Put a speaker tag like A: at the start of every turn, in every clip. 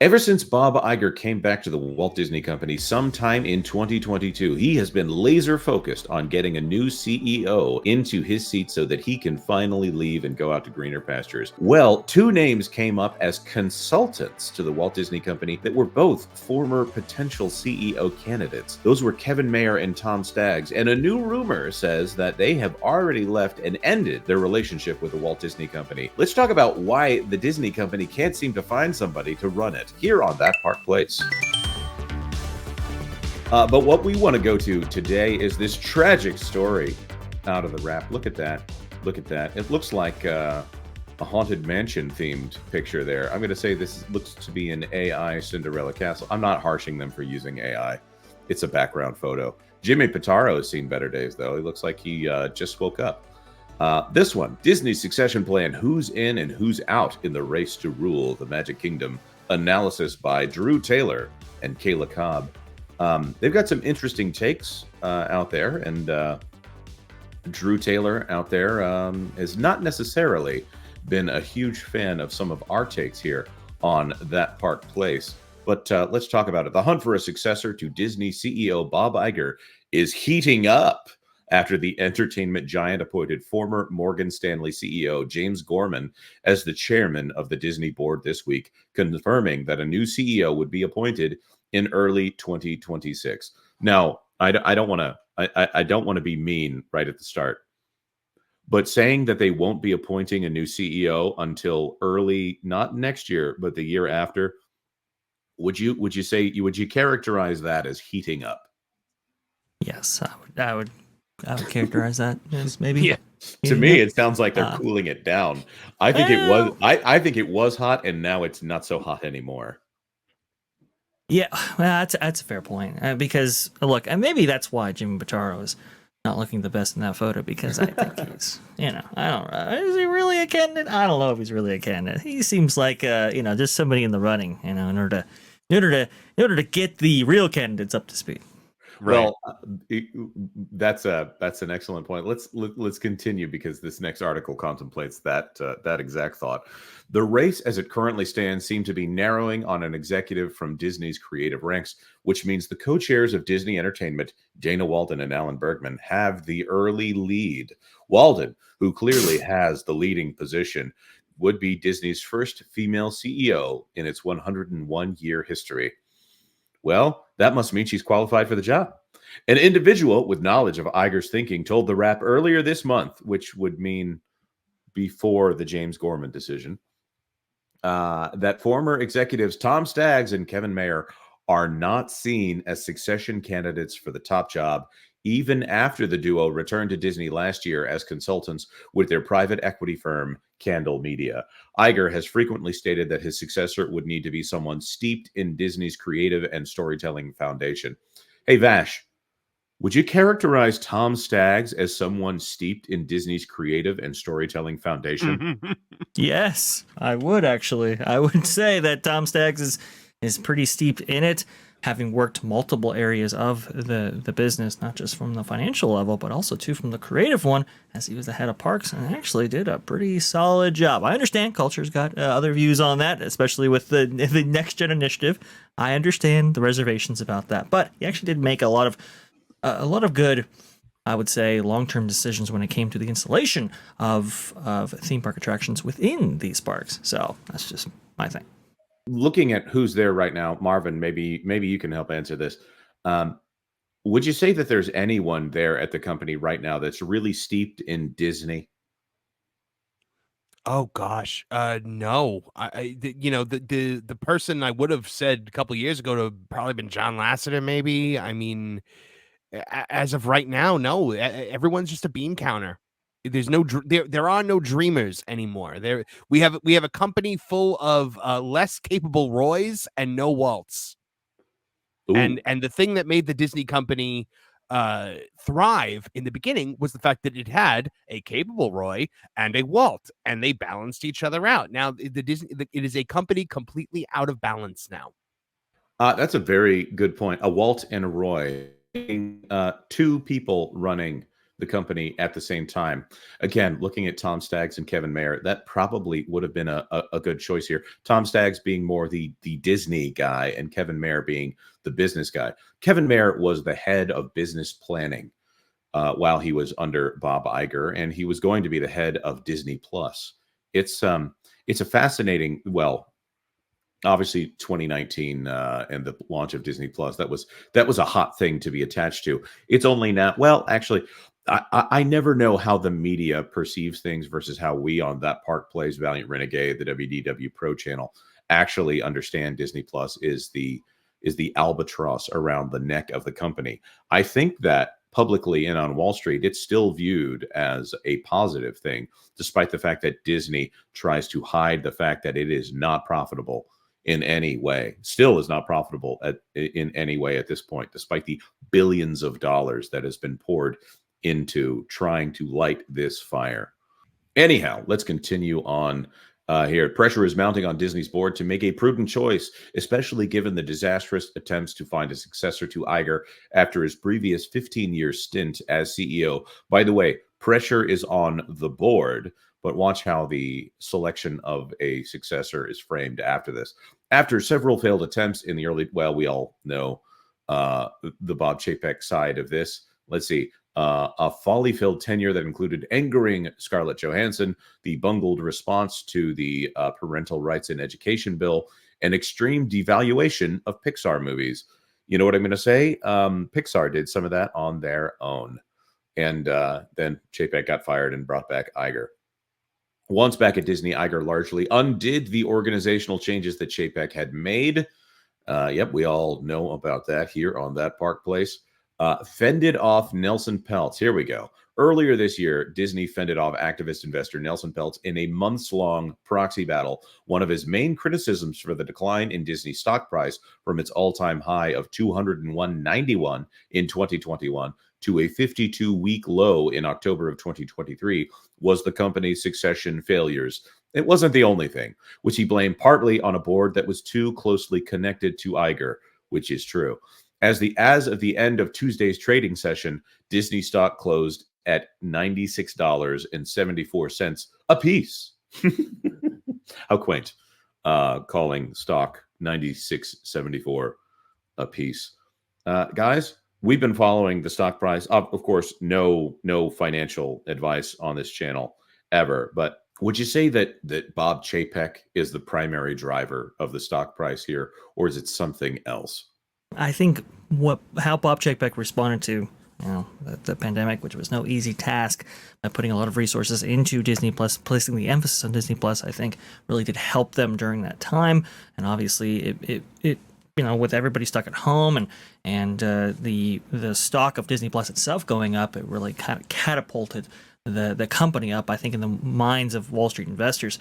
A: Ever since Bob Iger came back to the Walt Disney Company sometime in 2022, he has been laser focused on getting a new CEO into his seat so that he can finally leave and go out to greener pastures. Well, two names came up as consultants to the Walt Disney Company that were both former potential CEO candidates. Those were Kevin Mayer and Tom Staggs, and a new rumor says that they have already left and ended their relationship with the Walt Disney Company. Let's talk about why the Disney Company can't seem to find somebody to run it here on That Park Place. But what we want to go to today is this tragic story out of the Wrap. Look at that. Look at that. It looks like a Haunted Mansion themed picture there. I'm going to say this looks to be an AI Cinderella Castle. I'm not harshing them for using AI. It's a background photo. Jimmy Pitaro has seen better days, though. He looks like he just woke up. This one, Disney's succession plan, who's in and who's out in the race to rule the Magic Kingdom. Analysis by Drew Taylor and Kayla Cobb. They've got some interesting takes out there, and Drew Taylor out there has not necessarily been a huge fan of some of our takes here on That Park Place. But let's talk about it. The hunt for a successor to Disney CEO Bob Iger is heating up after the entertainment giant appointed former Morgan Stanley CEO James Gorman as the chairman of the Disney board this week, confirming that a new CEO would be appointed in early 2026. Now, I don't want to be mean right at the start, but saying that they won't be appointing a new CEO until early, not next year, but the year after, would you characterize that as heating up?
B: Yes, I would characterize that as maybe.
C: Yeah.
A: To me, it sounds like they're cooling it down. I think it was. I think it was hot, and now it's not so hot anymore.
B: Yeah, well, that's a fair point. Because look, and maybe that's why Jimmy Pitaro is not looking the best in that photo, because I think he's, I don't know, is he really a candidate? I don't know if he's really a candidate. He seems like just somebody in the running, in order to get the real candidates up to speed.
A: Right. Well, that's an excellent point. Let's continue, because this next article contemplates that exact thought. The race as it currently stands seemed to be narrowing on an executive from Disney's creative ranks, which means the co-chairs of Disney Entertainment, Dana Walden and Alan Bergman, have the early lead. Walden, who clearly has the leading position, would be Disney's first female CEO in its 101-year history. Well, that must mean she's qualified for the job. An individual with knowledge of Iger's thinking told the Wrap earlier this month, which would mean before the James Gorman decision, that former executives Tom Staggs and Kevin Mayer are not seen as succession candidates for the top job, even after the duo returned to Disney last year as consultants with their private equity firm, Candle Media. Iger has frequently stated that his successor would need to be someone steeped in Disney's creative and storytelling foundation. Hey, Vash, would you characterize Tom Staggs as someone steeped in Disney's creative and storytelling foundation?
B: Yes, I would actually. I would say that Tom Staggs is pretty steeped in it, having worked multiple areas of the business, not just from the financial level, but also too from the creative one, as he was the head of parks and actually did a pretty solid job. I understand culture's got other views on that, especially with the Next Gen initiative. I understand the reservations about that, but he actually did make a lot of good, I would say, long-term decisions when it came to the installation of theme park attractions within these parks. So that's just my thing.
A: Looking at who's there right now, Marvin, maybe you can help answer this. Would you say that there's anyone there at the company right now that's really steeped in Disney?
C: Oh gosh, no. The person I would have said a couple of years ago to have probably been John Lasseter, maybe. I mean, as of right now, no. Everyone's just a bean counter. There's no there are no dreamers anymore. We have a company full of less capable Roys and no Waltz.
A: Ooh.
C: And the thing that made the Disney company thrive in the beginning was the fact that it had a capable Roy and a Walt, and they balanced each other out. Now it is a company completely out of balance now.
A: That's a very good point. A Walt and a Roy, two people running the company at the same time. Again, looking at Tom Staggs and Kevin Mayer, that probably would have been a good choice here. Tom Staggs being more the Disney guy and Kevin Mayer being the business guy. Kevin Mayer was the head of business planning while he was under Bob Iger, and he was going to be the head of Disney Plus. It's a fascinating, well, obviously 2019 and the launch of Disney Plus, that was a hot thing to be attached to. It's only now, well, actually, I never know how the media perceives things versus how we on That Park Plays, Valiant Renegade, the WDW Pro channel actually understand Disney Plus is the albatross around the neck of the company. I think that publicly and on Wall Street, it's still viewed as a positive thing, despite the fact that Disney tries to hide the fact that it is not profitable in any way, still is not profitable in any way at this point, despite the billions of dollars that has been poured into trying to light this fire. Anyhow, let's continue on here. Pressure is mounting on Disney's board to make a prudent choice, especially given the disastrous attempts to find a successor to Iger after his previous 15-year stint as CEO. By the way, pressure is on the board, but watch how the selection of a successor is framed after this. After several failed attempts in the early, well, we all know the Bob Chapek side of this. Let's see. A folly-filled tenure that included angering Scarlett Johansson, the bungled response to the parental rights in education bill, and extreme devaluation of Pixar movies. You know what I'm going to say? Pixar did some of that on their own. And then Chapek got fired and brought back Iger. Once back at Disney, Iger largely undid the organizational changes that Chapek had made. Yep, we all know about that here on That Park Place. Fended off Nelson Peltz. Here we go. Earlier this year, Disney fended off activist investor Nelson Peltz in a months-long proxy battle. One of his main criticisms for the decline in Disney stock price from its all-time high of $201.91 in 2021 to a 52-week low in October of 2023 was the company's succession failures. It wasn't the only thing, which he blamed partly on a board that was too closely connected to Iger, which is true. As of the end of Tuesday's trading session, Disney stock closed at $96.74 a piece. How quaint, calling stock $96.74 a piece. Guys, we've been following the stock price. Of course, no financial advice on this channel ever, but would you say that Bob Chapek is the primary driver of the stock price here, or is it something else?
B: I think how Bob Chapek responded to the pandemic, which was no easy task, by putting a lot of resources into Disney Plus, placing the emphasis on Disney Plus, I think really did help them during that time. And obviously, it with everybody stuck at home and the stock of Disney Plus itself going up, it really kind of catapulted the company up, I think, in the minds of Wall Street investors.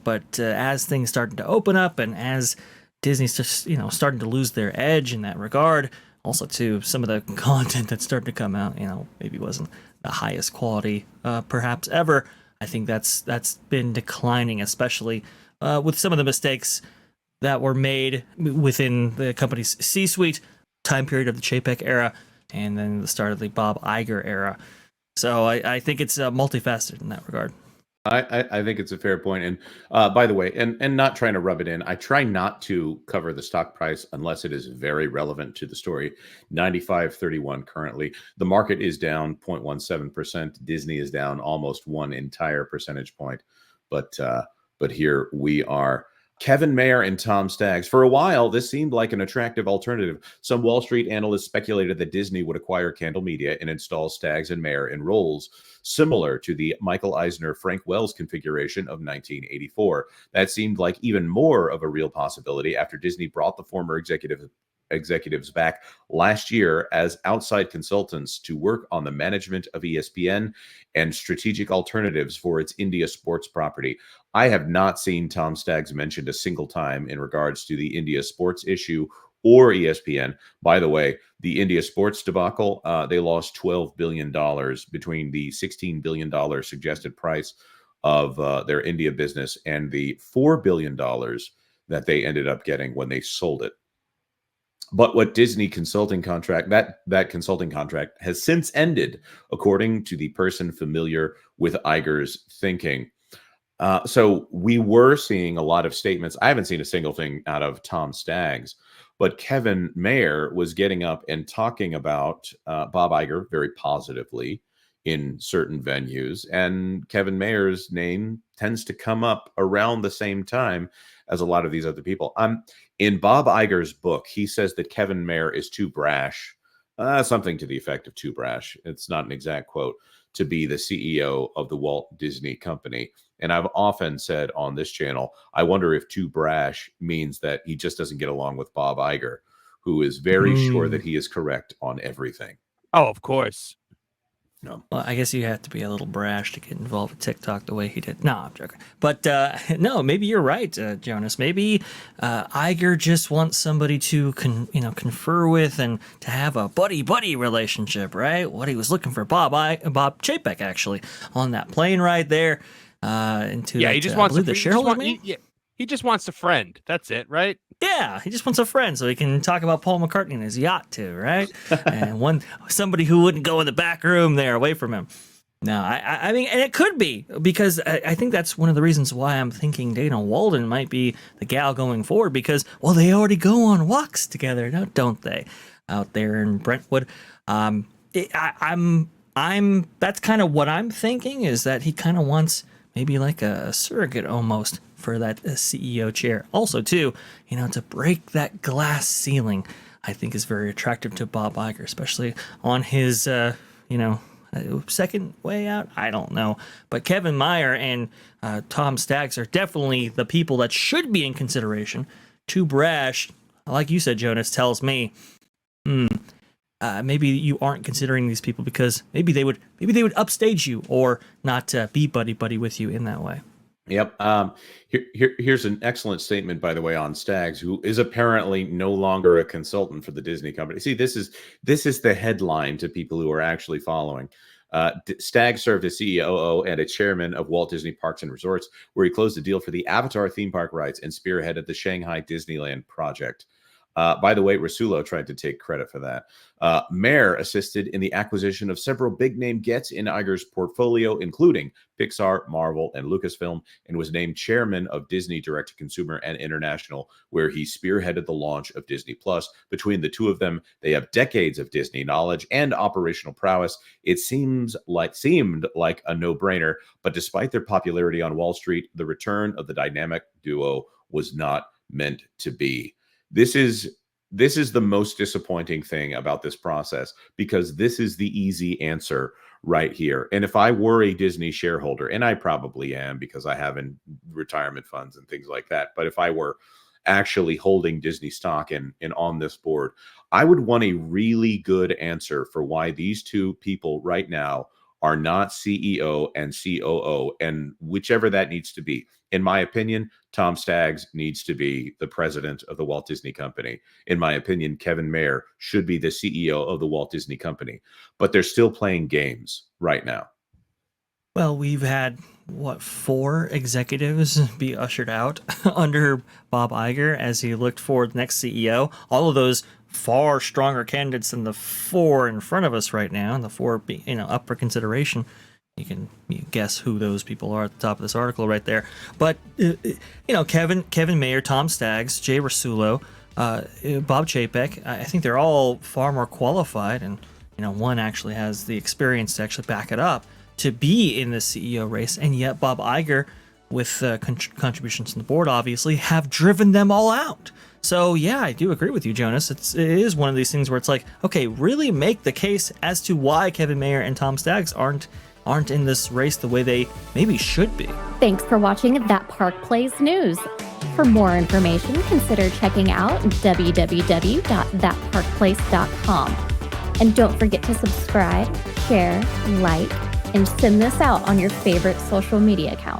B: But as things started to open up and as Disney's just, starting to lose their edge in that regard. Also, too, some of the content that's starting to come out, maybe wasn't the highest quality, perhaps ever. I think that's been declining, especially with some of the mistakes that were made within the company's C-suite time period of the Chapek era, and then the start of the Bob Iger era. So I think it's multifaceted in that regard.
A: I think it's a fair point. And by the way, and not trying to rub it in, I try not to cover the stock price unless it is very relevant to the story. 95.31 currently. The market is down 0.17%. Disney is down almost one entire percentage point. But here we are. Kevin Mayer and Tom Staggs. For a while, this seemed like an attractive alternative. Some Wall Street analysts speculated that Disney would acquire Campbell Media and install Staggs and Mayer in roles similar to the Michael Eisner, Frank Wells configuration of 1984. That seemed like even more of a real possibility after Disney brought the former executives back last year as outside consultants to work on the management of ESPN and strategic alternatives for its India sports property. I have not seen Tom Staggs mentioned a single time in regards to the India sports issue or ESPN. By the way, the India sports debacle, they lost $12 billion between the $16 billion suggested price of their India business and the $4 billion that they ended up getting when they sold it. But what Disney consulting contract, that consulting contract has since ended, according to the person familiar with Iger's thinking. So we were seeing a lot of statements. I haven't seen a single thing out of Tom Staggs, but Kevin Mayer was getting up and talking about Bob Iger very positively in certain venues. And Kevin Mayer's name tends to come up around the same time as a lot of these other people. In Bob Iger's book, he says that Kevin Mayer is too brash, something to the effect of too brash. It's not an exact quote, to be the CEO of the Walt Disney Company. And I've often said on this channel, I wonder if too brash means that he just doesn't get along with Bob Iger, who is very sure that he is correct on everything.
C: Oh, of course.
A: No.
B: Well, I guess you have to be a little brash to get involved with TikTok the way he did. No, I'm joking. But no, maybe you're right, Jonas. Maybe Iger just wants somebody to confer with and to have a buddy relationship, right? What he was looking for, Bob Chapek, actually, on that plane ride there.
C: He just wants
B: the shareholder meeting.
C: He just wants a friend. That's it, right?
B: Yeah, he just wants a friend so he can talk about Paul McCartney and his yacht too, right? And somebody who wouldn't go in the back room there away from him. No, I mean, and it could be, because I think that's one of the reasons why I'm thinking Dana Walden might be the gal going forward, because, well, they already go on walks together, now, don't they? Out there in Brentwood. That's kind of what I'm thinking, is that he kind of wants maybe like a surrogate almost for that CEO chair. Also, too, to break that glass ceiling, I think is very attractive to Bob Iger, especially on his, second way out. I don't know. But Kevin Mayer and Tom Staggs are definitely the people that should be in consideration. Too brash, like you said, Jonas, tells me, maybe you aren't considering these people because maybe they would upstage you or not be buddy with you in that way.
A: Yep. Here's an excellent statement, by the way, on Staggs, who is apparently no longer a consultant for the Disney company. See, this is the headline to people who are actually following. Staggs served as CEO and a chairman of Walt Disney Parks and Resorts, where he closed a deal for the Avatar theme park rights and spearheaded the Shanghai Disneyland project. By the way, Rasulo tried to take credit for that. Mayer assisted in the acquisition of several big-name gets in Iger's portfolio, including Pixar, Marvel, and Lucasfilm, and was named chairman of Disney Direct-to-Consumer and International, where he spearheaded the launch of Disney+. Between the two of them, they have decades of Disney knowledge and operational prowess. It seemed like a no-brainer, but despite their popularity on Wall Street, the return of the dynamic duo was not meant to be. This is the most disappointing thing about this process, because this is the easy answer right here. And if I were a Disney shareholder, and I probably am because I have in retirement funds and things like that, but if I were actually holding Disney stock and on this board, I would want a really good answer for why these two people right now are not CEO and COO, and whichever that needs to be. In my opinion, Tom Staggs needs to be the president of the Walt Disney Company. In my opinion, Kevin Mayer should be the CEO of the Walt Disney Company. But they're still playing games right now.
B: Well, we've had, 4 executives be ushered out under Bob Iger as he looked for the next CEO. All of those far stronger candidates than the 4 in front of us right now, and the 4 up for consideration. You can guess who those people are at the top of this article right there. But, Kevin Mayer, Tom Staggs, Jay Rasulo, Bob Chapek, I think they're all far more qualified, and, one actually has the experience to actually back it up, to be in the CEO race. And yet Bob Iger, with contributions to the board, obviously, have driven them all out. So, yeah, I do agree with you, Jonas. It is one of these things where it's like, okay, really make the case as to why Kevin Mayer and Tom Staggs aren't in this race the way they maybe should be.
D: Thanks for watching That Park Plays News. For more information, consider checking out www.thatparkplace.com. And don't forget to subscribe, share, like, and send this out on your favorite social media account.